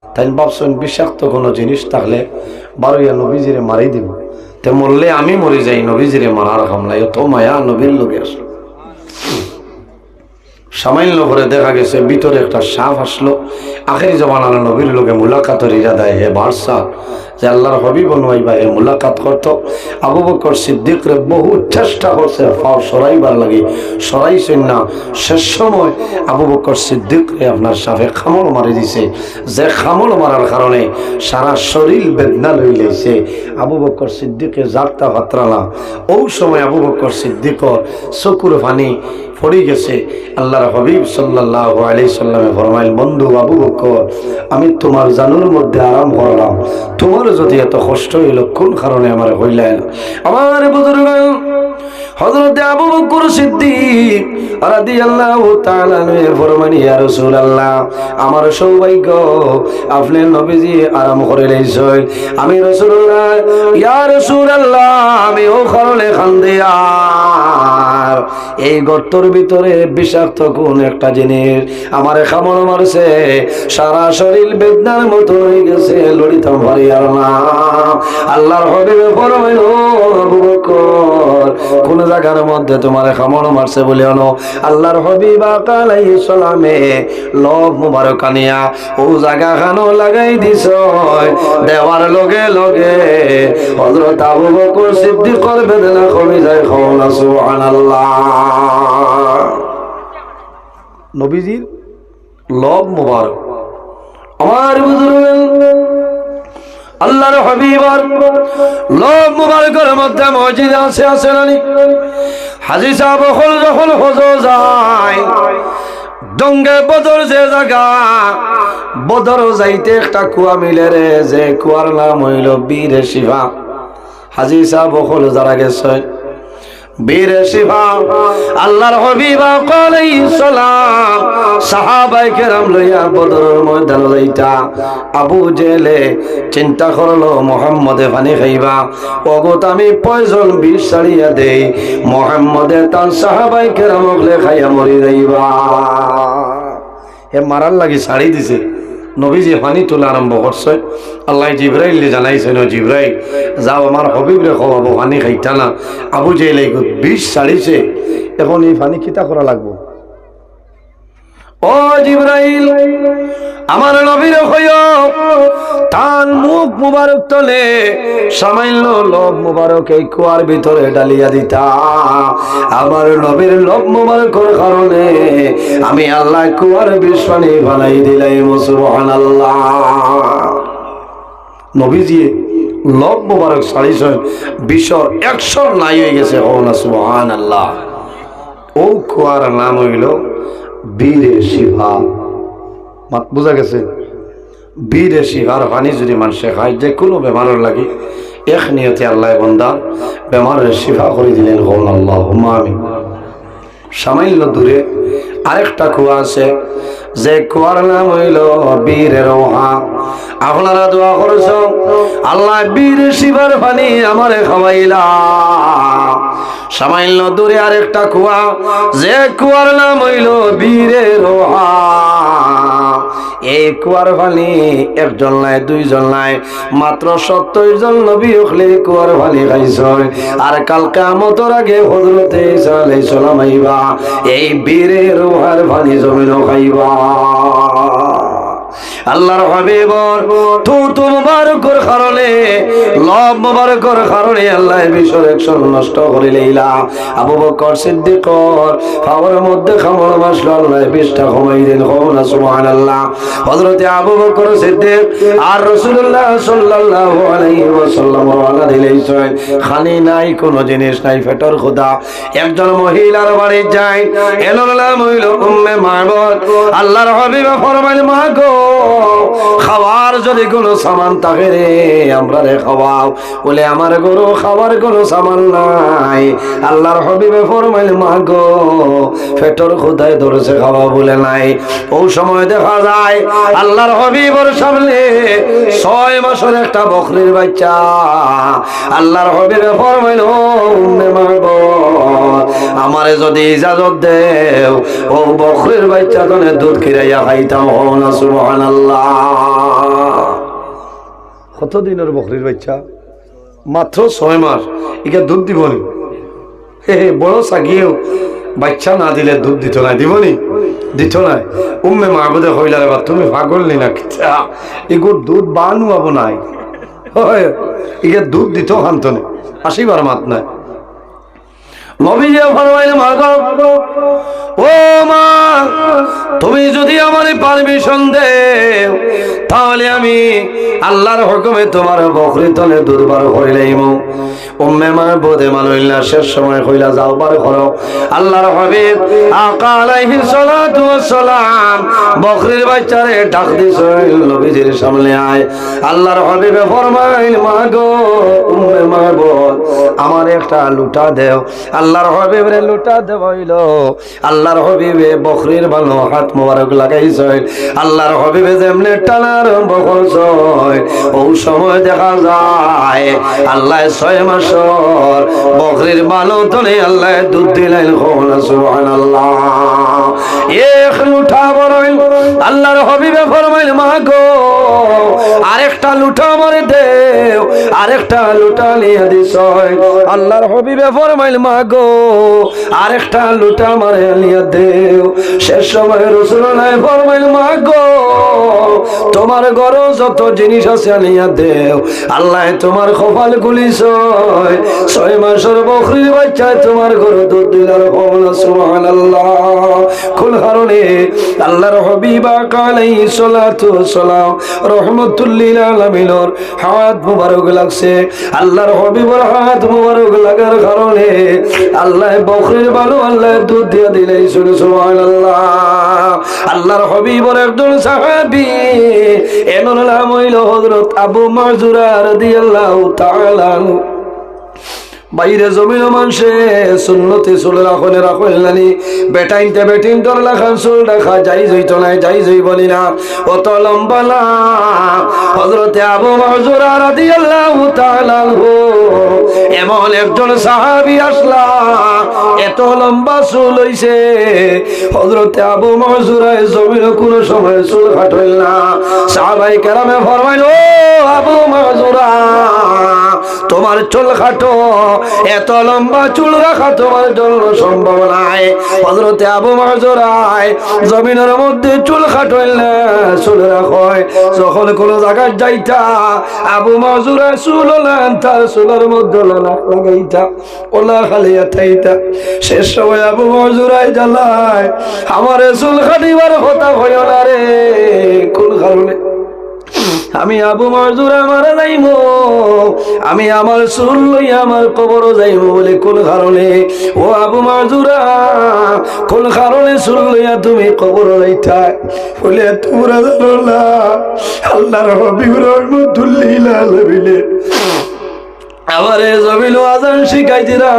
তাই ভাবছেন বিষাক্ত কোনো জিনিস থাকলে বারোইয়া নবীজিরে মারি দিব, তে মরলে আমি মরে যাই, নবীজিরে মারার হামলাই তো মায়া নবীর লোকে আসলো। সামান্য করে দেখা গেছে ভিতরে একটা সাপ আসলো। আখেরি জমানার নবীর লোকে মুলাকাতের ইরাদায় হে বাদশাহ যে আল্লাহর হবিব নইবা হে মুলাকাত করত। আবু বকর সিদ্দিকরে বহু চেষ্টা করছে ফাও সরাইবার লাগি, সরাইছেন না। শেষ সময় আবু বকর সিদ্দিকরে আপনার সাপে খামল মারি দিছে, যে খামল মারার কারণে সারা শরীর বেদনা লই লাইছে। আবু বকর সিদ্দিকে জাগতা ফাতরালা। ওই সময় আবু বকর সিদ্দিকর চকুর পানি পড়ে গেছে। আল্লাহর হাবিব সাল্লাল্লাহু আলাইহি সাল্লামে ফরমাইল, বন্ধু আবু বকর, আমি তোমার জানুর মধ্যে আরাম করলাম, তোমার যদি এত কষ্ট হইল কোন কারণে আমার হইলাই না? আমার বুজুর্গ হযরত আবু বকর সিদ্দিক রাদিয়াল্লাহু তাআলা আনহু ফরমান, ইয়া রাসূলুল্লাহ, আমার সৌভাগ্য আপনি নবীজি আরাম করে লাইছেন। আমি রাসূলুল্লাহ, ইয়া রাসূলুল্লাহ, আমি ও কারণে খান্দিয়া এই গর্তর ভিতরে বিষাক্ত কোন একটা জিনিস আমারে কামড় মারছে, সারা শরীর বেদনার মতো হয়ে গেছে, লড়িতাম পারি আর না। আল্লাহর হাবিব ফরমাইল, আবু বকর, কোন জায়গার মধ্যে তোমারে কামড় মারছে বলে আনো। আল্লাহর হাবিব আলাইহিস সালামে লব মুবারক আনিয়া ও জায়গা খানো লাগাই দিছ। দেওয়ার লগে লগে হযরত আবু বকর সিদ্দিকর বেদনা কমে যায়। কওলা সুবহানাল্লাহ। নবীজির লব মুবারক। আমার বুজুর্গ আল্লাহর হাবিবার লব মুবারকের মধ্যে মুজিজা আছে, আছে না? হাজী সাহেব যখন হজ যায়, জঙ্গে বদর যে জায়গা, বদর যাইতে একটা কুয়া মিলে রে, যে কুয়ার নাম হইল বীর শিবা। হাজী সাহেব যারা গেছে বীর শিবা, আল্লাহর হাবিব আলাইহিস সালাম সাহাবায়ে কেরাম লইয়া বদরের ময়দান যাইতা। আবু জেলে চিন্তা করলো মুহাম্মদে পানি খাইবা, ওগত আমি পয়জন বিষ ছাড়িয়া দেই, মুহাম্মদে তার সাহাবায়ে কেরাম ওগলে খাইয়া মরি যাইবা। হে মারার লাগি ছাড়ি দিছে। নবীজি পানি তোলা আরম্ভ করছে। আল্লাহ জিব্রাইল জানাইছেন, জিব্রাইল যাও আমার হাবিব রে খাওয়াবো, পানি খাইতা না। আবু জেহেল বিষ ছাড়িছে, এখন এই পানি খিতা করা লাগবো। ও জিব্রাইল, আমার নবীর কইও তার মুখ মুবারক তলে সামান্য লব মুবারক এই কুয়ার ভিতরে ডালিয়া দিতা। আমার নবীর লব মুবারকের কারণে আমি আল্লাহ কুয়ার বিষ পানি বানাই দিলাম। সুবহানাল্লাহ। নবীজি লব মুবারক ছাড়িছেন, বিষর 100 নাই হয়ে গেছে। সুবহানাল্লাহ। ও কুয়ার নাম হইল বীরে শিবা। মাত বুঝা গেছে? বীরে শিবার পানি যদি মানুষে খায়, যে কোনো বেমারের লাগে এক নিয়তে আল্লাহ বন্দা বেমারের শিফা করে দিলেন। আল্লাহুম্মা আমিন। সামান্য দূরে আরেকটা কুয়া আছে, যে কুয়ার নাম হইল বীরে রোহা। আপনারা দোয়া করছ, আল্লাহ বীরে শিবার পানি আমারে খাওয়াইলা। সামান্য দূরে আরেকটা কুয়া, যে কুয়ার নাম হইল বীরে রোহা। এই কুয়ার পানি একজন নাই, দুইজন নাই, মাত্র 70 জন নবী হলে কুয়ার পানি খাইছেন। আর কাল কিয়ামতের আগে হযরত ঈসা আলাইহিস সালাম আইবা, এই বীরে রোহার পানি জমিন খাইবা। আল্লাহর হাবিবর থুতু মুবারকের কারণে, লব মুবারকের কারণে আল্লাহ বিশ্বর 100 নষ্ট করে লইলা। আবু বকর সিদ্দিকর খাওয়ার মধ্যে খামড় মাসলো, আল্লাহ বিষটা কমাই দিলেন। সুবহানাল্লাহ। হযরত আবু বকর সিদ্দিক আর রাসূলুল্লাহ সাল্লাল্লাহু আলাইহি ওয়াসাল্লাম রওনা দিলেন। খানি নাই, কোনো জিনিস নাই, পেটের ক্ষুধা। একজন মহিলার বাড়ি যায়, এনার নাম হইল উম্মে মা'বুদ। আল্লাহর হাবিব ফরমাইলেন, মা গো, খাওয়ার যদি কোনো সামান থাকে রে আমরা রে খাওয়াও। বলে আমার গরু খাওয়ার কোনো সামান নাই। আল্লাহর হাবিবে ফরমাইল, মা গো, পেটের ক্ষুধায় ধরেছে, খাওয়া বলে নাই। ওই সময় দেখা যায় আল্লাহর হাবিবের সামনে 6 মাসের একটা বকরির বাচ্চা। আল্লাহর হাবিবে ফরমাইল, ও উম্মে মা'বুদ, আমারে যদি ইজাজত দেও ও বকরির বাচ্চা তনে দুধ খিরাইয়া খাইতাম। সুবহানাল্লাহ। কতদিনের বকরির বাচ্চা? মাত্র 6 মাস। ইকে দুধ দিবনি? হে বড় সাগিয়েও বাচ্চা না দিলে দুধ দিত না, দিবনি? দিত না। উম্মে মাহবুদে হইলার এবার তুমি পাগল নি না কিতা, এগুর দুধ বানু আবো নাই, ইকে দুধ দিত হান্তনে আসিবার মাত নাই। নবীজি ফরমাইলেন মা গো, ও মা, তুমি যদি আমারে পারমিশন দেও তাহলে আমি আল্লাহর হুকুমে তোমার বকরি তলে দুধ বার করে লইব। উম্মে মাহবুদে মানইলা শেষ সময় কইলা যাও বার করো। আল্লাহর হাবিব আকা আলাইহিস সালাতু ওয়াস সালাম বকরির বাচ্চারে ডাক দিছেন, নবীজির সামনে আয়। আল্লাহর হাবিবে ফরমাইল মা গো উম্মে মাহবুদ, আমার একটা লুটা দেও। আল্লাহর হাবিবের লুটা দেওয়াইল। আল্লাহর হাবিবে বকরির ভালো হাত মোবারক লাগাইছে। আল্লাহর হাবিবে যেমনে টানার বকরছ ও সময় দেখা যায় আল্লাহ 6 মাসর বকরির ভালো তলে আল্লাহ দুধ দিলেন। সুবহানাল্লাহ। এক লুটা বড়ই আল্লাহর হাবিবে ফরমাইল মা গো আরেকটা লুটা আমারে দেও। আরেকটা লুটা নিয়ে দিছ। আল্লাহর হাবিবে ফরমাইল মা গো আরেকটা লুটা আমারে নিয়ে দেও। শেষ সময় রাসূলুল্লাহ ফরমাইল মা গো তোমার ঘরে যত জিনিস আছে নিয়ে দেও। আল্লাহ তোমার কপাল খুলিছ। 6 মাসের বকরির বাচ্চা তোমার ঘরে দুধ দিলার। সুবহানাল্লাহ। কোন কারণে আল্লাহর হাবিব আলাইহিস সালাতু ওয়াস সালাম রাহমাতুল লিল আলামিনের হাত মুবারক লাগছে। আল্লাহর হাবিবের হাত মুবারক লাগার কারণে আল্লাহ বকরির ভালো আল্লাহ দুধ দিয়ে দিলেন। সুবহানাল্লাহ। আল্লাহর হাবিবের একজন সাহাবী এমন নাম হইল হযরত আবু মাযুরা রাদিয়াল্লাহু তাআলা আনহু। বাইরে জমিন মানুষে সুন্নতে চুল রাখলেনি বেটাইনতে বেটিন তোর লাখান চুল দেখা যাই যাইতো নাই, যাই যাই বলি না অত লম্বা না। হযরতে আবু মাযুরা রাদিয়াল্লাহু তাআলা আনহু এমন একজন সাহাবী আসলা, এত লম্বা চুল হইছে। হযরতে আবু মাযুরা জমিন কোন সময় চুল কাটল না। সাহাবায়ে কেরামে ফরমাইল ও আবু মাযুরা তোমার চুল কাটো, এত লম্বা চুল রাখা তোমার জন্য সম্ভব নাই। হযরতে আবু মাযুরা জমিনের মধ্যে চুল কাটল না, চুল রাখয়। যখন কোন জায়গায় যাইতা আবু মাযুরা চুল লান তার চুলের মধ্যে লাগাইতা, ওলা খালিয়া থাইতা। শেষ সময় আবু মাযুরা জ্বালায় আমার চুল কাটিবার কথা হয় না রে। কোন কারণে আমি আবু মাযুরা মারা যাইব, আমি আমার চুল লইয়া আমার কবর যাইব বলে। কোন কারণে ও আবু মাযুরা, কোন কারণে চুল লইয়া তুমি কবর যাইতা বলে তোমরা জানো না? আল্লাহর হাবিব রাহমাতুল লিল আলামিন আমারে জমিল আজান শিখাই দিলা।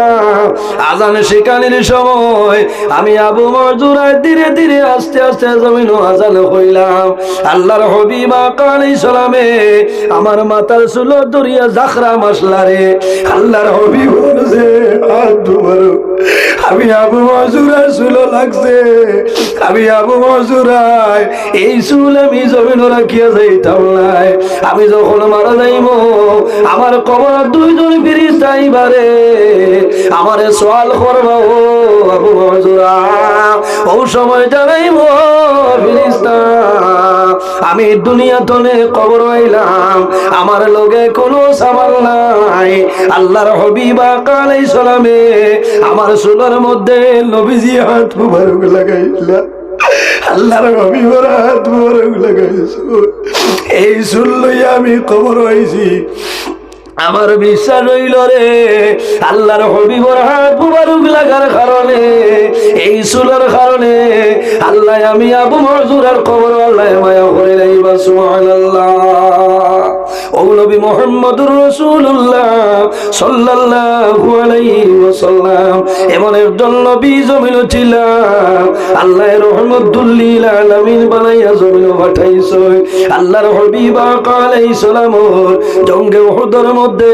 আজান শিখানোর সময় আমি আবু মাযুরা ধীরে ধীরে আস্তে আস্তে জমিন আজান কইলাম। আল্লাহর হাবিব আলাইহিস সালামে আমার মাথার চুল দরিয়া জাখরা মাসলা রে। আল্লাহর হাবিব বলেছে আমি আবু মাযুরার চুল লাগছে, আমি আবু মাযুরা এই চুল আমি জমিন রাখিয়া যাইতাম নাই। আমি যখন মারা যাইব আমার কবর দুইজন ফেরেশতা আইবারে আমারে সওয়াল করবা ও আবু মাযুরা। ও সময় জানাইব ফেরেশতা আমি দুনিয়া তলে কবর আইলাম, আমার লগে কোনো সামাল নাই। আল্লাহর হাবিব আলাইহিস সালামে আমার চুলের মধ্যে নবীজি হাত মুবারক লাগাইলা। আল্লাহর হাবিবের হাত মুবারক লাগাইছো। এই চুল লইয়া আমি কবর আইছি। আমার বিশ্বাস হইল রে আল্লাহর হাবিবের হাত মুবারক লাগার কারণে, এই চুলের কারণে আল্লাহ আমি আবু মাযুরার কবর আল্লাহ মায়া করে রাইবা। সুবহানাল্লাহ। ও নবী মুহাম্মদুর রাসূলুল্লাহ সাল্লাল্লাহু আলাইহি ওয়াসাল্লাম এমন একজন নবী জমিন ছিল আল্লাহ রহমতুল লিল আলামিন বানাইয়া জমিন পাঠাইছে। আল্লাহর হাবিব আলাইহিস সালাম জঙ্গে উহুদের মধ্যে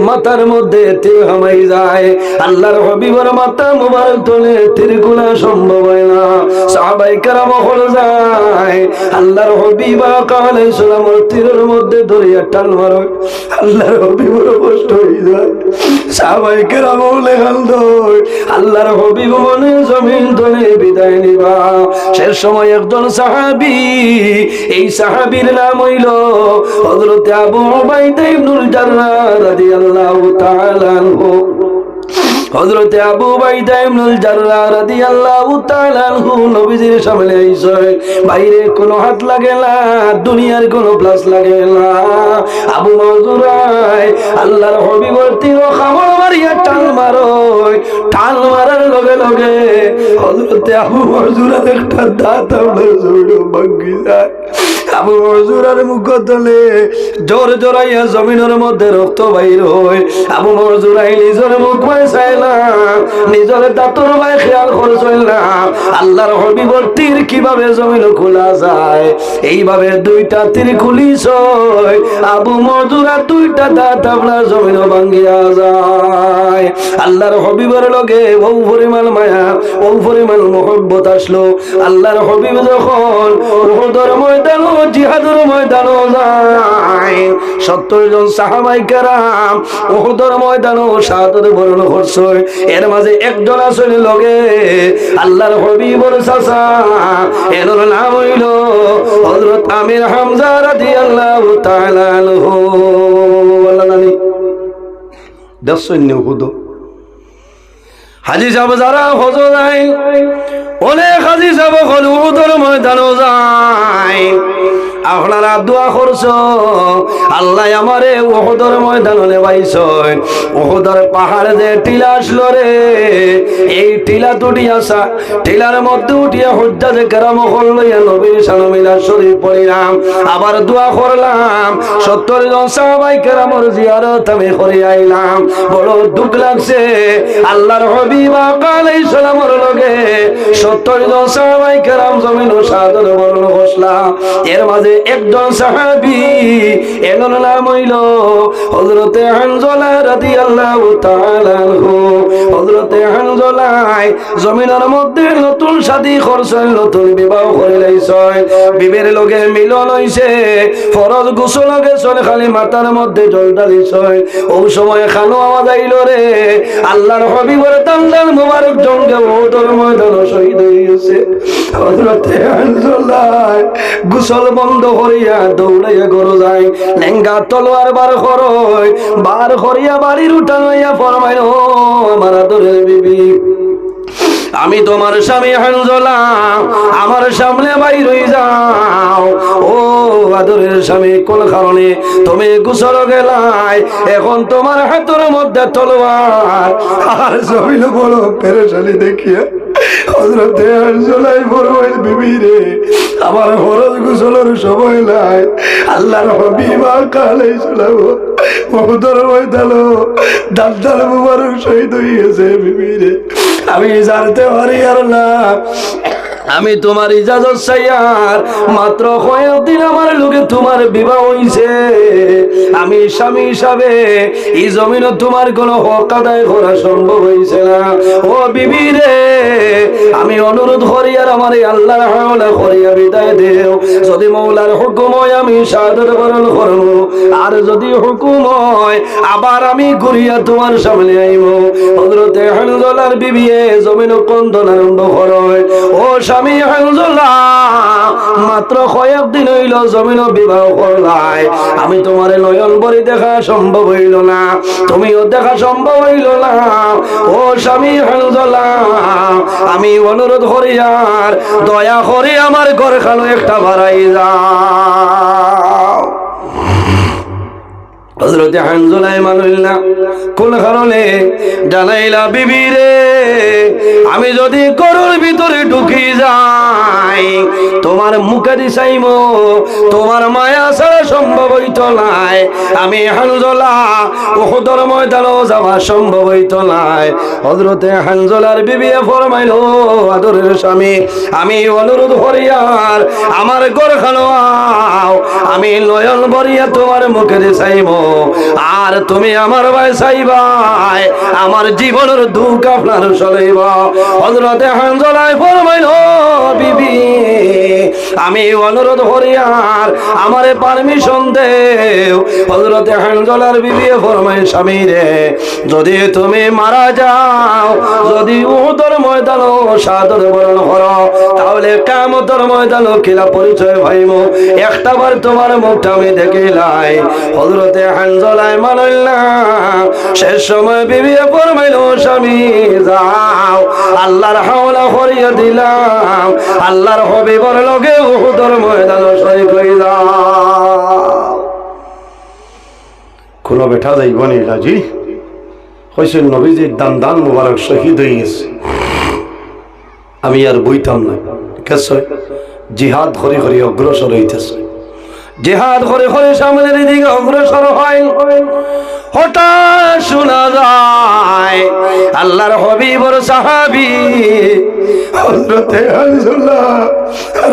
মাথার মধ্যে তীর হামাই যায়। আল্লাহর হাবিবের মাথা মুবারক তলে তীর গুলা সম্ভব হয় না। সাহাবায়ে কেরাম হল যায় আল্লাহর হাবিব আলাইহিস সালামের তীরের মধ্যে ধরিয়া টান মারো। আল্লাহর হাবিবের কষ্ট হয়ে যায়। সাহাবায়ে কেরাম লেখাল দই আল্লাহর হাবিব মনে জমিন তলে বিদায় নিবা। শেষ সময় একজন সাহাবী, এই সাহাবীর নাম হইল হযরত আবু উবাইদা ইবনুল জাররাহ রাদিয়াল্লাহু তাআলা আনহু। হযরত আবু উবাইদা ইবনুল জাররাহ রাদিয়াল্লাহু তাআলা আনহু নবীজির সামনে আইছে। বাইরে কোনো হাত লাগে না, দুনিয়ার কোনো প্লাস লাগে না। আবু মাযুরাই আল্লাহর হাবিবের তীর খামড় মারিয়া টান মারো। টান মারার লগে লগে হযরত আবু মাযুরার একটা দাঁত আপনার জড়ো ভাঙ্গি যায়। আবু মাযুরার মুখ তলে জোর জোরাইয়া জমিনের মধ্যে রক্ত বাইর হয়। আবু মাযুরাই নিজের মুখ পাইছে না, নিজের দাঁতর ভাই খেয়াল করছে না আল্লাহর হাবিবের তীর কিভাবে জমিন খোলা যায়। এইভাবে দুইটা তীর খুলিছ, আবু মাযুরা দুইটা দাঁত আপনার জমিন ভাঙ্গিয়া যায়। আল্লাহর হাবিবের লগে বহু পরিমাণ মায়া, বহু পরিমাণ মহব্বত আসলো। আল্লাহর হাবিব যখন উহুদের ময়দান, জিহাদের ময়দানও যায়, 70 জন সাহাবায়ে কেরাম উহুদের ময়দানও শাহাদাত বরণ করছে। এর মাঝে একজন আসলে লগে আল্লাহর হাবিবের চাচা, এর নাম হইল হযরত আমির হামজা রাদিয়াল্লাহু তাআলা আনহু। বলা নানি দশন্য উহুদ হাজি সাহেব যারা হজ যায়, অনেক হাজি সাহেব হল উহুদের ময়দানও যায়। আপনারা দোয়া করছ আল্লাহ আমারে উহুদের ময়দানে নেবাইছেন। উহুদের পাহাড়ে যে টিলা আসলো রে, এই টিলা তুটিয়াছা, টিলার মধ্যে উঠিয়া হুজ্জাতে কেরাম লইয়া নবীর শান মিলাদ শরীফ পড়িলাম। আবার দোয়া করলাম 70 জন সাহাবায়ে কেরামের জিয়ারত আমি করে আইলাম। বড় দুঃখ লাগছে আল্লাহর হাবিব আলাইহিস সালামের লগে 70 জন সাহাবায়ে কেরাম জমিন শাহাদাত বরণ করলাম। এর মাঝে একজন সাহাবী, এর নাম হইল হযরত হানজালা রাদিয়াল্লাহু তাআলা আনহু। হযরত হানজালা জমিনের মধ্যে নতুন শাদী করছেন, নতুন বিবাহ করে লাইছেন। বিবির লগে মিলন হইছে, ফরজ গোসল গেছেন, খালি মাথার মধ্যে জল ঢালিছেন। ওই সময় খানো আওয়াজ আইল রে, আল্লাহর হাবিবের দান্দাল মুবারক জঙ্গে উহুদের ময়দানে শহীদ হয়ে গেছে। হযরত হানজালা গোসল বন্ধ করিয়া দৌড়াইয়া ঘরে যায়। লেঙ্গা তলোয়ার বার করিয়া বাড়ির উঠান হইয়া ফরমাইল, ও আমার আদরের বিবি, আমি তোমার স্বামী হানজালা, আমার সামনে বাইর হয়ে যাও। ও আদরের স্বামী, কোন কারণে তুমি গোসল গেলাই? এখন তোমার হাতের মধ্যে তলোয়ার। আর জমিল বড় পেরেশানি দেখিয়া হযরত হানজালাই ফরমাইল, বিবি রে, আমার ফরজ গোসলের সময় নাই। আল্লাহর হাবিব আলাইহিস সালাম উহুদের ময়দানে দাঁত মুবারক শহীদ হয়ে গেছে। বিবি রে, আমি জানতে পারি আর না, আমি তোমার ইজাজত চাইয়ার মাত্র কয়েকদিন আমার লোকে তোমার বিবাহ হইছে। আমি স্বামী হিসাবে এই জমিনে তোমার কোনো হক আদায় করা সম্ভব হইছে না। ও বিবি রে, আমি অনুরোধ করি আর আমার আল্লাহর হাওলা করিয়া বিদায় দেও। যদি মওলার হুকুম হয় আমি শাহাদাত বরণ করব, আর যদি হুকুম হয় আবার আমি ঘুরিয়া তোমার সামনে আইব। হযরত হানজালার বিবি জমিনে কন্দন আরম্ভ করে। ও স্বামী হানজালা, মাত্র কয়েকদিন হইল জমিন বিবাহ করলাই, আমি তোমার নয়ন বরি দেখা সম্ভব হইল না, তুমিও দেখা সম্ভব হইল না। ও স্বামী হানজালা, আমি অনুরোধ করি আর দয়া করে আমার ঘর খানো একটা বাড়াই যাও। হযরত হানজালা মানইলা, কোন কারণে জানাইলা, বিবি রে, আমি যদি ঘরের ভিতরে ঢুকি যাই তোমার মুখে দিছাইব, তোমার মায়া ছাড়া সম্ভব হইত হইতো নাই, আমি হানজলা উহুদের ময়দানও যাওয়া সম্ভব হইতো নাই। হযরতে হানজলার বিবি ফরমাইল, আদরের স্বামী, আমি অনুরোধ করিয়ার আমার ঘরখানো আও, আমি নয়ন ভরিয়া তোমার মুখের চাইব, আর তুমি আমার ভাই চাইবাই, আমার জীবনের দুঃখ আপনার সইব। হযরতে হানজলায় ফরমাইল, বিবি আমি অনুরোধ করিয়ার আমারে পারমিশন দেও। হযরতে হানজলার বিবি ফরমায়, স্বামী রে, যদি তুমি মারা যাও, যদি উহুদের ময়দানও শাহাদাত বরণ করো, তাহলে কিয়ামতের ময়দানও কিলা পরিচয় পাইব, একটাবার তোমার মুখটা আমি দেখিলাই। হযরতে হানজলায় মানল না। শেষ সময় বিবি ফরমাইল, স্বামী যাও, আল্লাহর হাওলা করিয়া দিলাম, আল্লাহর হাবিবের লগে উহুদের ময়দানও শরীক হয়ে যাও। কোনো বেটা যাইব নি রাজি হয়েছেন, নবীজির দান দান মুবারক শহীদ হয়ে গেছে, আমি আর বইতাম না। কেসে জিহাদ করে করে অগ্রসর হইতেছে, জিহাদ করে করে সামনের দিকে অগ্রসর হয়। হঠাৎ শোনা যায় আল্লাহর হাবিবের সাহাবী হযরতে হানজালা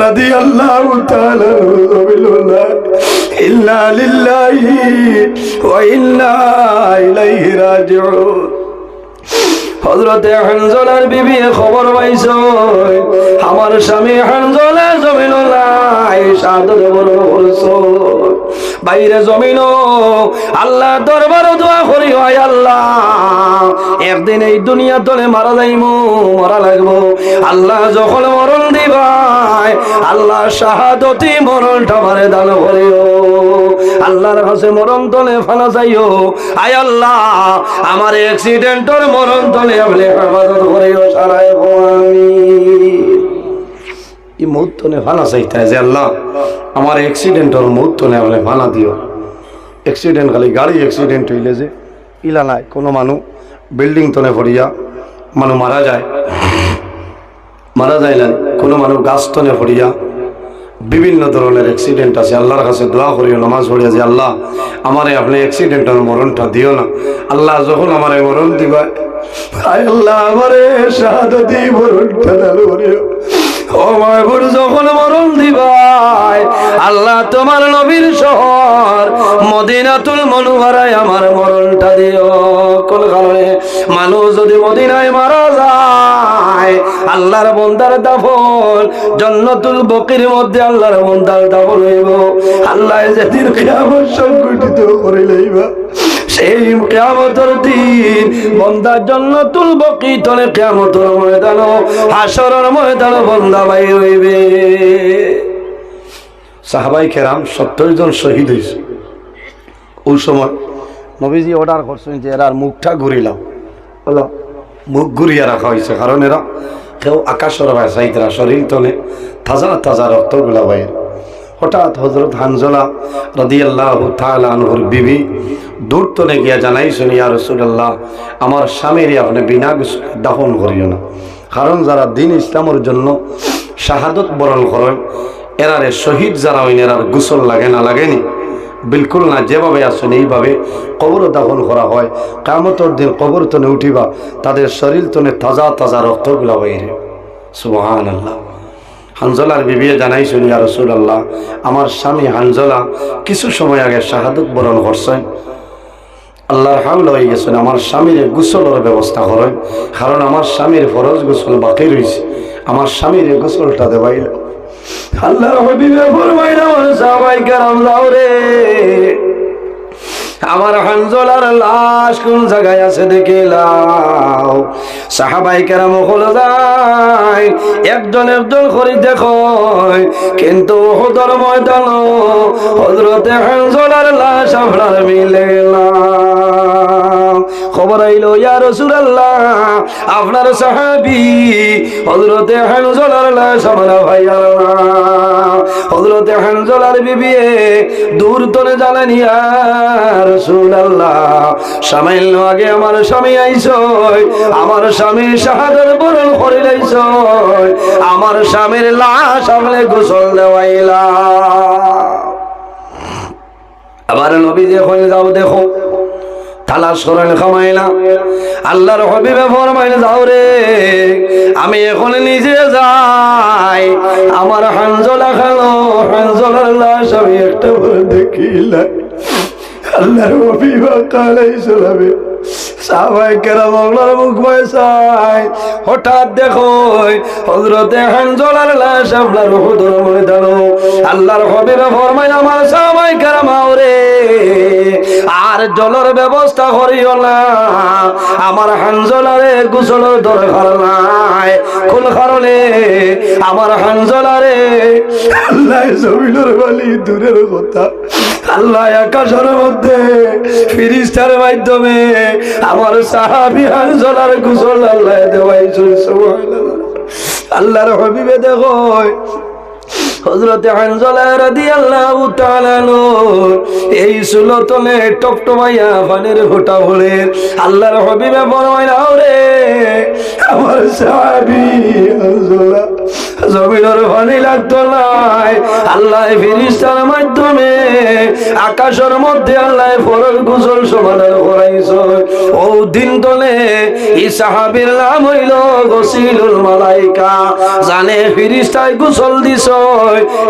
রাদিয়াল্লাহু তাআলা বললেন, ইন্না লিল্লাহি ওয়া ইন্না ইলাইহি রাজিউন। হযরতে হানজালার বিবি খবর পাইছো, আমার স্বামী হানজালা জমিনুল্লাহ শাহাদাত বরণ করছো। বাইরে জমিন আল্লাহ দরবারে দোয়া করি, হয় আল্লাহ, একদিন এই দুনিয়া তলে মারা যাইমু, মরা লাগবো। আল্লাহ যখন মরণ দিবাই, আল্লাহ শাহাদতি মরণটা আমারে দান করিও। আল্লাহর কাছে মরণ তলে ফানা যাইও, আয় আল্লাহ আমার অ্যাক্সিডেন্টের মরণ তলে আপনি হেফাজত করিও, সারায় আমিন। এই মুহূর্তে ফানা চাইতে যে আল্লাহ আমার অ্যাক্সিডেন্টের মুহূর্তে আপনি ফানা দিও। অ্যাক্সিডেন্ট খালি গাড়ি অ্যাক্সিডেন্ট হইলে যে ইলা নাই, কোনো মানুষ বিল্ডিং তনে পড়িয়া মানুষ মারা যায়, মারা যায় না, কোনো মানুষ গাছ তনে পড়িয়া, বিভিন্ন ধরনের অ্যাক্সিডেন্ট আছে। আল্লাহর কাছে দোয়া করিও, নামাজ পড়িয়া যে আল্লাহ আমারে আপনি অ্যাক্সিডেন্টের মরণটা দিও না। আল্লাহ যখন আমারে মরণ দিবা, আয় আল্লাহ আমারে শাহাদাতি মরণটা দান করিও। ও মাহবুব যখন মরণ দিবাই, আল্লাহ তোমার নবীর শহর মদিনাতুল মুনাওয়ারায় আমার মরণটা দিও। কোন কারণে মানুষ যদি মদিনায় মারা যায়, আল্লাহর বান্দার দাফন জান্নাতুল বাকির মধ্যে আল্লাহর বান্দার দাফন হইব। আল্লাহ যেদিন কিয়ামত সংঘটিত করে লইবা, সেই কিয়ামতের দিন বান্দা জান্নাতুল বাকি তলে কিয়ামতের ময়দান, হাশরের ময়দান বান্দা বাইর হইবে। সাহাবায়ে কেরাম 70 জন শহীদ হইছে। ওই সময় নবীজি অর্ডার করছেন যে এরার মুখটা ঘুরিলাও, বলো মুখ ঘুরিয়ে রাখা হয়েছে, কারণ এরা কেউ আকাশের চাইতরা শরীর তলে তাজা তাজা রক্তগুলা বাইর। হঠাৎ হযরত হানজালা রাদিয়াল্লাহু তাআলা আনহুর বিবি দূর তলে গিয়া জানাইছেন, ইয়া রাসূলুল্লাহ আমার স্বামীর আপনি বিনা গোসলে দাফন করিও না, কারণ যারা দিন ইসলামের জন্য শাহাদত বরণ করেন, এরারে শহীদ যারা হইন, এরার গোসল লাগে না, লাগেনি? বিলকুল না, যেভাবে আসেন এইভাবে কবর দাফন করা হয়। কিয়ামতের দিন কবর তনে উঠিবা, তাদের শরীর তনে তাজা তাজা রক্তগুলা বাইরে। সুবহানাল্লাহ। হানজালার বিবি জানাইছেন, ইয়া রাসূলুল্লাহ আমার স্বামী হানজালা কিছু সময় আগে শাহাদত বরণ করছেন, আল্লাহর হাওলা হয়ে গেছেন, আমার স্বামীর গোসলের ব্যবস্থা করেন, কারণ আমার স্বামীর ফরজ গোসল বাকি রয়েছে, আমার স্বামীর গোসলটা দেবাইল। আল্লাহর হাবিবে ফরমাইলেন, আমার সাহাবায়ে কেরাম যাও রে, আমার হানজালার লাশ কোন জায়গায় আছে দেখে লাও। সাহাবায়ে কেরাম হলো যায়, একজন একজন করে দেখো, কিন্তু উহুদের ময়দান হযরতে হানজালার লাশ আপনার মিলে না। খবর আইলো, ইয়া রাসূলুল্লাহ আপনার সাহাবী হযরতে হানজালার লাশ আমার ভাইয়া। হযরতে হানজালার বিবি দূর তলে জানেন, ইয়া রাসূলুল্লাহ সামাইল আগে আমার স্বামী আইছো, আমার স্বামীর শাহাদাত বরণ করে লাইছো, আমার স্বামীর লাশ আপনি গোসল দেওয়াইলা। আবার নবী যখন যাও দেখো তালাশ করেন খামাই না। আল্লাহর হাবিবে ফরমাইল যাও রে আমি এখন নিজে যাই, আমার হানজলা খালো হানজলার লাশ আমি একটা করে দেখিলাম। আল্লাহর হাবিবা কালাই চলাবে সাহাবায়ে কেরাম আল্লাহর মুখ পয়সায় হঠাৎ দেখো হযরতে হানজলার লাশ আপনার উহুদের ময়দানে। আল্লাহর হাবিবে ফরমায় আমার সাহাবায়ে কেরাম রে আর জলের ব্যবস্থা করিও না, আমার হানজলারে গোসলের দরকার নাই। কোন কারণে আমার হানজলারে আল্লাহ জমিনের বালি দূরের কথা আল্লাহ আকাশের মধ্যে ফেরেশতার মাধ্যমে আমার সাহাবী হানজলার গোসল আল্লাহ দেওয়াইছে। সুবহানাল্লাহ। আল্লাহর হাবিবে দেখো হযরতে হানজলা রাদিয়াল্লাহু তাআলা এই সুলতনে টপটপাইয়া পানির ফোঁটা পড়ে আল্লাহর হাবিবে ফরমাইল রে আমার সাহাবী হানজলা জমিনের পানি লাগতো নাই, আল্লাহ ফেরেশতার মাধ্যমে আকাশের মধ্যে আল্লাহ ফরজ গোসল সমাধান করাইছে। ও দিন তলে এই সাহাবীর নাম হইল গসিলুল মালাইকা, জানে ফেরেশতায় গোসল দিছ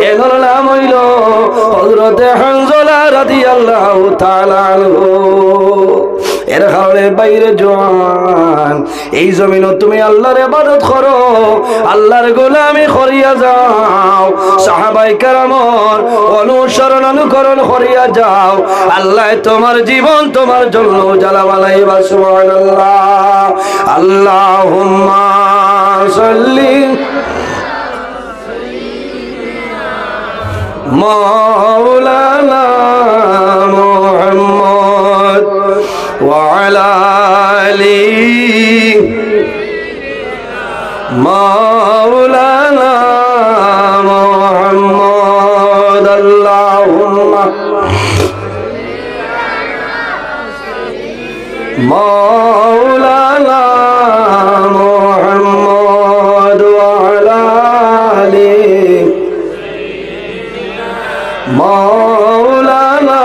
এর নাম হইল হযরতে হানজলা রাদিয়াল্লাহু তাআলা আনহু। এর কারণে বাইরে জওয়ান এই জমিনে তুমি আল্লাহর ইবাদত করো, আল্লাহর গোলামি করিয়া যাও, সাহাবায়ে কেরামের অনুসরণ অনুকরণ করিয়া যাও, আল্লাহ তোমার জীবন তোমার জন্য উজালা বানাইবা। সুবহানাল্লাহ। আল্লাহুম্মা সাল্লি মাওলানা মুহাম্মদ ওয়া আলা আলি মাওলানা মুহাম্মদ। আল্লাহুম্মা মাওলানা মুহাম্মদ ওয়া আলা আলি মাওলানা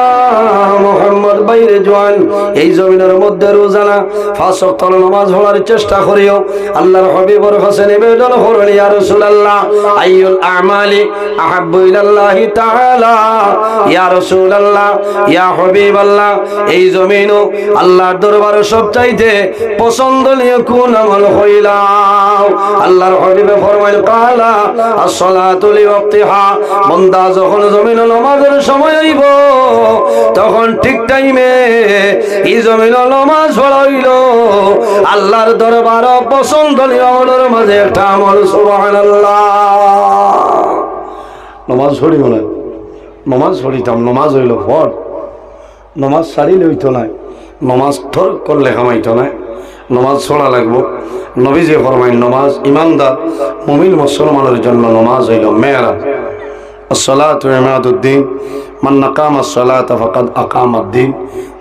মুহাম্মদ। বাইরে জওয়ান এই জমিনের মধ্যে রোজানা 5 ওয়াক্ত নামাজ পড়ার চেষ্টা করিও। আল্লাহর হাবিবের কাছে নিবেদন করুন ইয়া রাসূলুল্লাহ আইয়ুল আমালি আহাব্বু ইলাল্লাহি তাআলা, ইয়া রাসূলুল্লাহ ইয়া হাবিবাল্লাহ এই জমিনও আল্লাহর দরবারে সবচাইতে পছন্দনীয় কোন আমল হইলাও? আল্লাহর হাবিবে ফরমাইল কালা as-salatu li waqtiha, বান্দা যখন জমিনে নামাজের সময় হইব তখন ঠিক টাইমে এই জমিনে নামাজ পড়াইল আল্লাহর দরবার পছন্দনীয় আমলের মাঝে একটা আমল। সুবহানাল্লাহ। নামাজ পড়িব না, নামাজ পড়িতাম, নামাজ হইল ফর, নামাজ ছাড়িলে হইতো না, নামাজ থর করলে কামাইতো না, নামাজ ছড়া লাগবো। নবীজি ফরমাইন নামাজ ইমানদার মুমিন মুসলমানের জন্য নামাজ হইল মেরাজ। الصلاة عماد الدين من نقام الصلاة فقد أقام الدين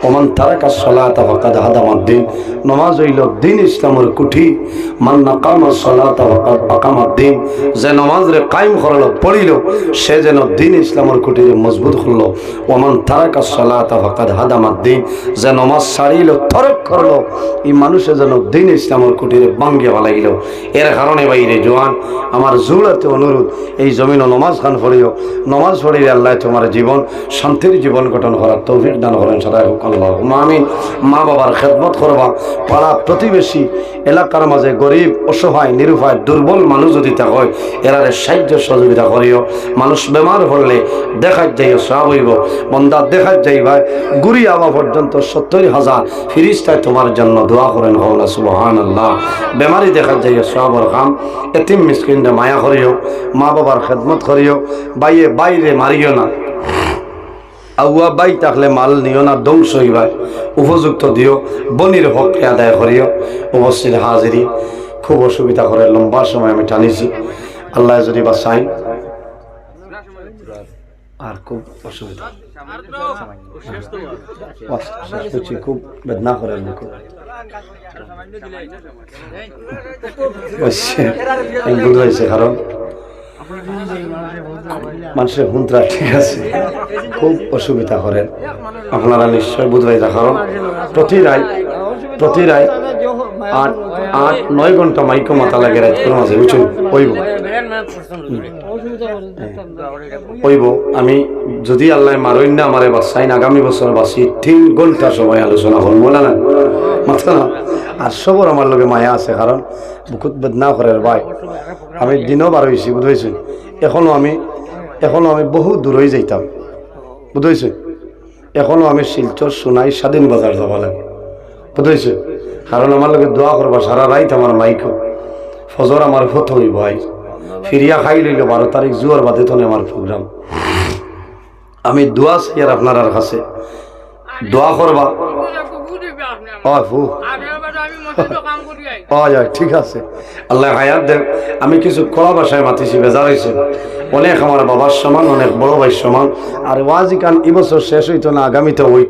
ومن ترك الصلاة فقد هدم الدين। নামাজ হইল দিন ইসলামের কুঠি। মান নাকাম الصلاة فقد أقام الدين, যে নামাজরে কায়েম করলো পড়িল সে যেন দিন ইসলামের কুঠিরে মজবুত করলো। ওমান তারাক الصلاة فقد هدم الدين, যে নামাজ ছাড়িল তরক করলো এই মানুষে যেন দিন ইসলামের কুঠিরে ভাঙ্গিয়া ফেলাইল। এর কারণে বাইরে জওয়ান আমার জোড়াতে অনুরোধ এই জমিন নামাজ খান পড়িও, নামাজ পড়িলে আল্লাহ তোমার জীবন শান্তির জীবন গঠন করার তৌফিক দান করেন সদাই হোক আল্লাহুম্মা আমিন। মা বাবার খেদমত করবা, পাড়া প্রতিবেশী এলাকার মাঝে গরিব অসহায় নিরুপায় দুর্বল মানুষ যদি তা হয় এরারে সাহায্য সহযোগিতা করিও। মানুষ বেমার হলে দেখাত যাইও সওয়াব হইব, বন্দা দেখাত যাইবা গুড়ি আওয়া পর্যন্ত 70,000 ফেরেশতা তোমার জন্য দোয়া করেন হওলা। সুবহানাল্লাহ। বেমারি দেখাত যাইও সওয়াবর কাম। এতিম মিসকিনরা মায়া করিও, মা বাবার খেদমত করিও, বাইয়ে বাইরে মারিও না, আউয়া বাই থাকলে মাল নিও না, ধ্বংস হইবা, উপযুক্ত দিও, বনির হককে আদায় করিও। উপস্থিত হাজিরি খুব অসুবিধা করে, লম্বা সময় আমি টানিছি, আল্লাহ যদি বা চাই আর খুব অসুবিধা খুব বেদনা করে বুঝাইছে কারণ মানুষের হুন্ত্রা ঠিক আছে, খুব অসুবিধা করেন আপনারা নিশ্চয় বুঝবাই। কারণ প্রতি রায় 8-9 ঘন্টা মাইকো মাথা লাগে রাত করে মাঝে বুঝছেন ওইব। আমি যদি আল্লাহ মারইন না আমারে বাসাইন আগামী বছর বাসি 3 ঘন্টা সময় আলোচনা করবো না মাথা না। আর সবর আমার লগে মায়া আছে, কারণ বুকুত বেদনা করে ভাই। আমি দিনও বার হয়েছি বুঝেছি, এখনো আমি বহু দূরই যাইতাম বুঝেছি। এখনো আমি শিলচর সোনাই স্বাধীন বাজার যাওয়া লাগে বুঝেছি, কারণ আমার লগে দোয়া করবা সারা রাইত। আমার মাইকো ফজর আমার হত হইব, ফিরিয়া খাই লইল 12 তারিখ জুয়ার বাদে তো আমার প্রোগ্রাম। আমি দোয়া চাই আর আপনার কাছে দোয়া করবা। ঠিক আছে, আল্লাহ হায়াত দেব। আমি কিছু কড়া ভাষায় মাতিছি, বেজার হয়েছে অনেক। আমার বাবার সমান, অনেক বড় ভাই সমান। আর ওয়াজি কান এবছর শেষ হইতো না, আগামীতে হইতো।